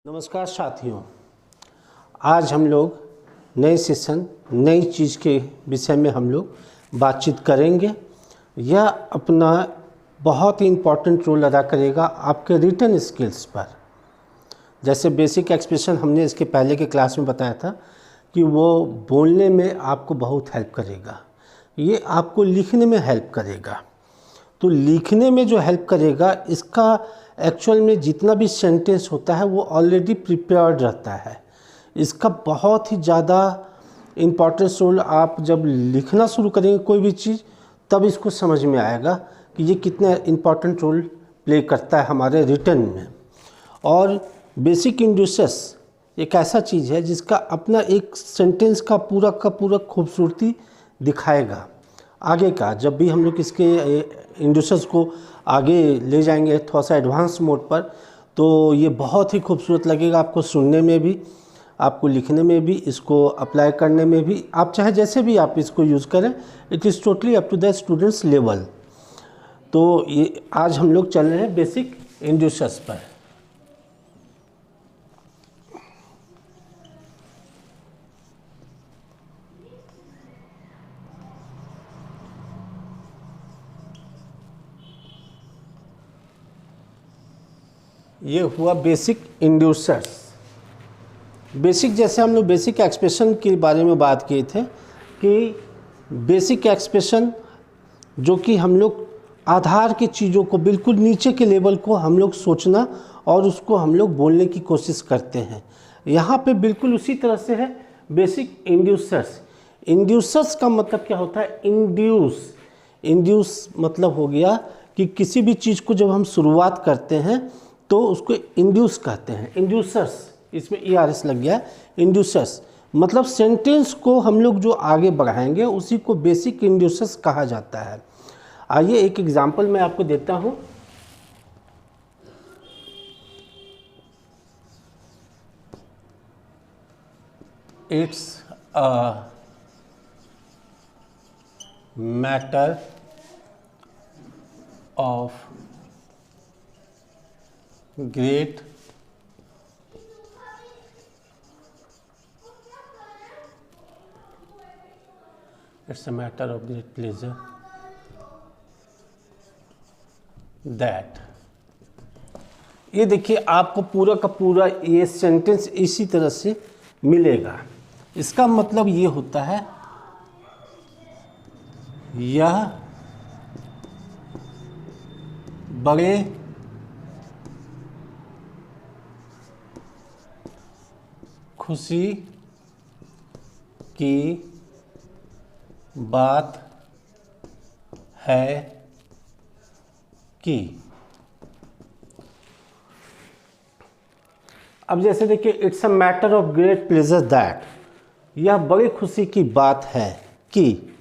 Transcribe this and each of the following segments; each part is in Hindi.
नमस्कार साथियों, आज हम लोग नए सेशन नई चीज़ के विषय में हम लोग बातचीत करेंगे। यह अपना बहुत ही इम्पॉर्टेंट रोल अदा करेगा आपके रिटन स्किल्स पर। जैसे बेसिक एक्सप्रेशन हमने इसके पहले के क्लास में बताया था कि वो बोलने में आपको बहुत हेल्प करेगा, ये आपको लिखने में हेल्प करेगा। तो लिखने में जो हेल्प करेगा, इसका एक्चुअल में जितना भी सेंटेंस होता है वो ऑलरेडी प्रिपेयर्ड रहता है। इसका बहुत ही ज़्यादा इम्पॉर्टेंस रोल आप जब लिखना शुरू करेंगे कोई भी चीज़, तब इसको समझ में आएगा कि ये कितना इम्पॉर्टेंट रोल प्ले करता है हमारे रिटन में। और बेसिक इंड्यूसर्स एक ऐसा चीज़ है जिसका अपना एक सेंटेंस का पूरा खूबसूरती दिखाएगा। आगे का जब भी हम लोग इसके इंड्यूसर्स को आगे ले जाएंगे थोड़ा सा एडवांस मोड पर, तो ये बहुत ही खूबसूरत लगेगा आपको सुनने में भी, आपको लिखने में भी, इसको अप्लाई करने में भी। आप चाहे जैसे भी आप इसको यूज़ करें, it is totally up to the students level. तो ये आज हम लोग चल रहे हैं बेसिक इंड्यूसर्स पर। ये हुआ बेसिक इंड्यूसर्स। बेसिक जैसे हम लोग बेसिक एक्सप्रेशन के बारे में बात किए थे कि बेसिक एक्सप्रेशन जो कि हम लोग आधार की चीज़ों को बिल्कुल नीचे के लेवल को हम लोग सोचना और उसको हम लोग बोलने की कोशिश करते हैं। यहाँ पे बिल्कुल उसी तरह से है बेसिक इंड्यूसर्स। इंड्यूसर्स का मतलब क्या होता है? इंड्यूस मतलब हो गया कि किसी भी चीज़ को जब हम शुरुआत करते हैं तो उसको इंड्यूस कहते हैं। इंड्यूसर्स, इसमें ERS लग गया। इंड्यूसर्स मतलब सेंटेंस को हम लोग जो आगे बढ़ाएंगे उसी को बेसिक इंड्यूसर्स कहा जाता है। आइए एक एग्जांपल मैं आपको देता हूं। It's a matter of great it's a matter of great pleasure that। ये देखिए आपको पूरा का पूरा ये सेंटेंस इसी तरह से मिलेगा। इसका मतलब ये होता है यह बड़े खुशी की बात है कि। अब जैसे देखिए it's a matter of great pleasure that, यह बड़ी खुशी की बात है कि।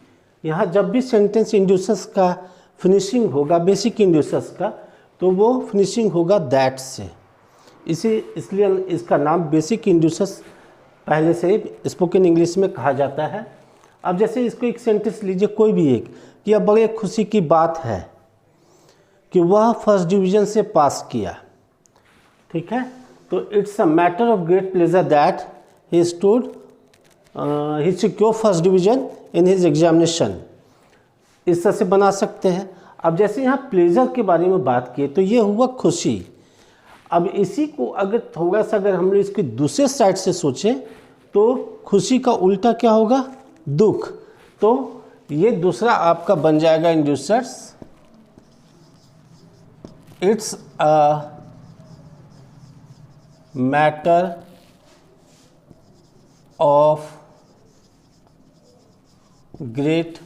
यहाँ जब भी सेंटेंस इंड्यूसर्स का फिनिशिंग होगा बेसिक इंड्यूसर्स का, तो वो फिनिशिंग होगा दैट से। इसलिए इसका नाम बेसिक इंड्यूसर्स पहले से स्पोकन इंग्लिश में कहा जाता है। अब जैसे इसको एक सेंटेंस लीजिए कोई भी एक, कि यह बड़े खुशी की बात है कि वह फर्स्ट डिवीज़न से पास किया। ठीक है, तो it's a matter of great pleasure that he secure first division in his examination. इस तरह से बना सकते हैं। अब जैसे यहाँ प्लेजर के बारे में बात किए तो ये हुआ खुशी। अब इसी को अगर थोड़ा सा अगर हम लोग इसके दूसरे साइड से सोचें तो खुशी का उल्टा क्या होगा? दुख। तो ये दूसरा आपका बन जाएगा inducers. It's a matter of great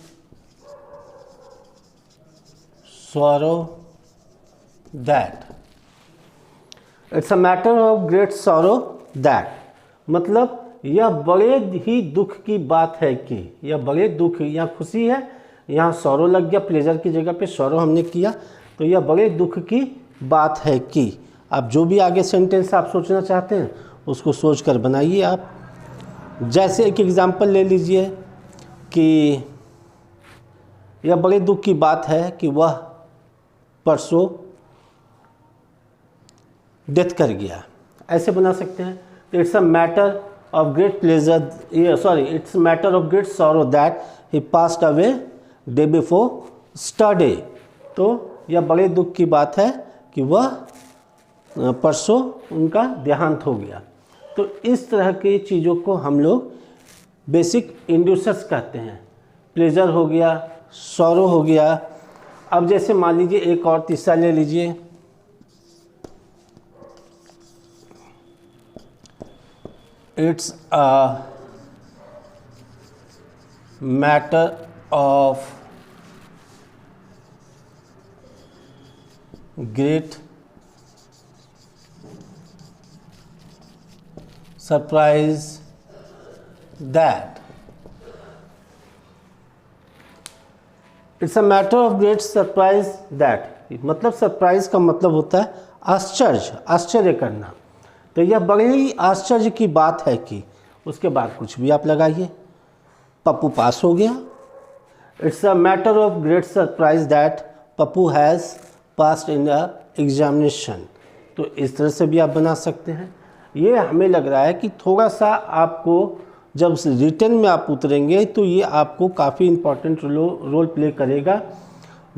sorrow that। It's a matter of great sorrow that मतलब यह बड़े ही दुख की बात है कि, यह बड़े दुख, यहाँ खुशी है, यहाँ सॉरो लग गया, प्लेजर की जगह पे सॉरो हमने किया, तो यह बड़े दुख की बात है कि। अब जो भी आगे सेंटेंस आप सोचना चाहते हैं उसको सोचकर बनाइए आप। जैसे एक एग्जांपल ले लीजिए कि यह बड़े दुख की बात है कि वह परसों डेथ कर गया। ऐसे बना सकते हैं। तो it's a matter of great pleasure, it's matter of great sorrow that he passed away day before yesterday. तो यह बड़े दुख की बात है कि वह परसों उनका देहांत हो गया। तो इस तरह की चीज़ों को हम लोग बेसिक इंड्यूसर्स कहते हैं। प्लेजर हो गया, सॉरो हो गया। अब जैसे मान लीजिए एक और तीसरा ले लीजिए, it's a matter of great surprise that, it's a matter of great surprise that, मतलब सरप्राइज का मतलब होता है आश्चर्य, आश्चर्य करना। तो यह बड़े ही आश्चर्य की बात है कि उसके बाद कुछ भी आप लगाइए, पप्पू पास हो गया। It's a matter of great surprise that Pappu has passed in the examination. तो इस तरह से भी आप बना सकते हैं। ये हमें लग रहा है कि थोड़ा सा आपको जब रिटन में आप उतरेंगे तो ये आपको काफ़ी इम्पोर्टेंट रोल प्ले करेगा।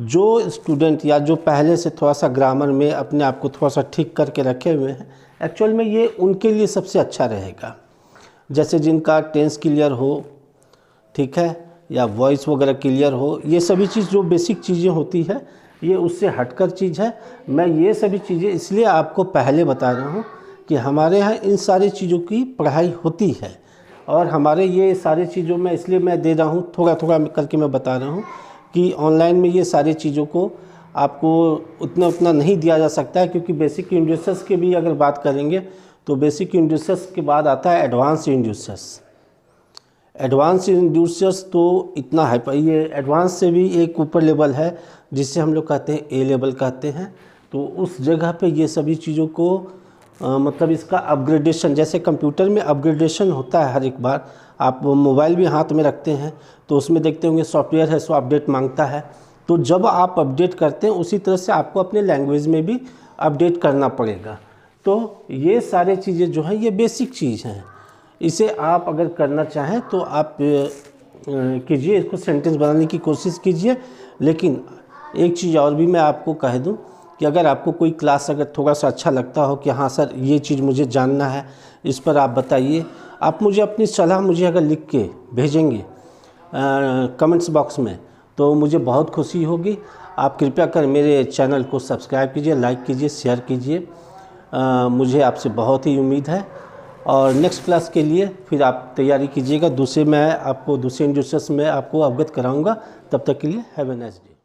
जो स्टूडेंट या जो पहले से थोड़ा सा ग्रामर में अपने आप को थोड़ा सा ठीक करके रखे हुए हैं, एक्चुअल में ये उनके लिए सबसे अच्छा रहेगा। जैसे जिनका टेंस क्लियर हो, ठीक है, या वॉइस वगैरह क्लियर हो, ये सभी चीज़ जो बेसिक चीज़ें होती है ये उससे हटकर चीज़ है। मैं ये सभी चीज़ें इसलिए आपको पहले बता रहा हूँ कि हमारे यहाँ इन सारी चीज़ों की पढ़ाई होती है और हमारे ये सारी चीज़ों में इसलिए मैं दे रहा हूँ, थोड़ा थोड़ा करके मैं बता रहा हूँ कि ऑनलाइन में ये सारी चीज़ों को आपको उतना नहीं दिया जा सकता है। क्योंकि बेसिक इंड्यूसर्स के भी अगर बात करेंगे तो बेसिक इंड्यूसर्स के बाद आता है एडवांस इंड्यूसर्स। एडवांस इंड्यूसर्स तो इतना है, ये एडवांस से भी एक ऊपर लेवल है जिसे हम लोग कहते हैं ए लेवल कहते हैं। तो उस जगह पे ये सभी चीज़ों को मतलब इसका अपग्रेडेशन, जैसे कंप्यूटर में अपग्रेडेशन होता है हर एक बार, आप मोबाइल भी हाथ में रखते हैं तो उसमें देखते होंगे सॉफ्टवेयर है सो अपडेट मांगता है। तो जब आप अपडेट करते हैं उसी तरह से आपको अपने लैंग्वेज में भी अपडेट करना पड़ेगा। तो ये सारी चीज़ें जो हैं ये बेसिक चीज़ हैं, इसे आप अगर करना चाहें तो आप कीजिए, इसको सेंटेंस बनाने की कोशिश कीजिए। लेकिन एक चीज़ और भी मैं आपको कह दूं कि अगर आपको कोई क्लास अगर थोड़ा सा अच्छा लगता हो कि हाँ सर ये चीज़ मुझे जानना है, इस पर आप बताइए, आप मुझे अपनी सलाह मुझे अगर लिख के भेजेंगे कमेंट्स बॉक्स में तो मुझे बहुत खुशी होगी। आप कृपया कर मेरे चैनल को सब्सक्राइब कीजिए, लाइक कीजिए, शेयर कीजिए। मुझे आपसे बहुत ही उम्मीद है और नेक्स्ट क्लास के लिए फिर आप तैयारी कीजिएगा। मैं आपको दूसरे इंड्यूसर्स में आपको अवगत कराऊंगा। तब तक के लिए हैव ए नाइस डे।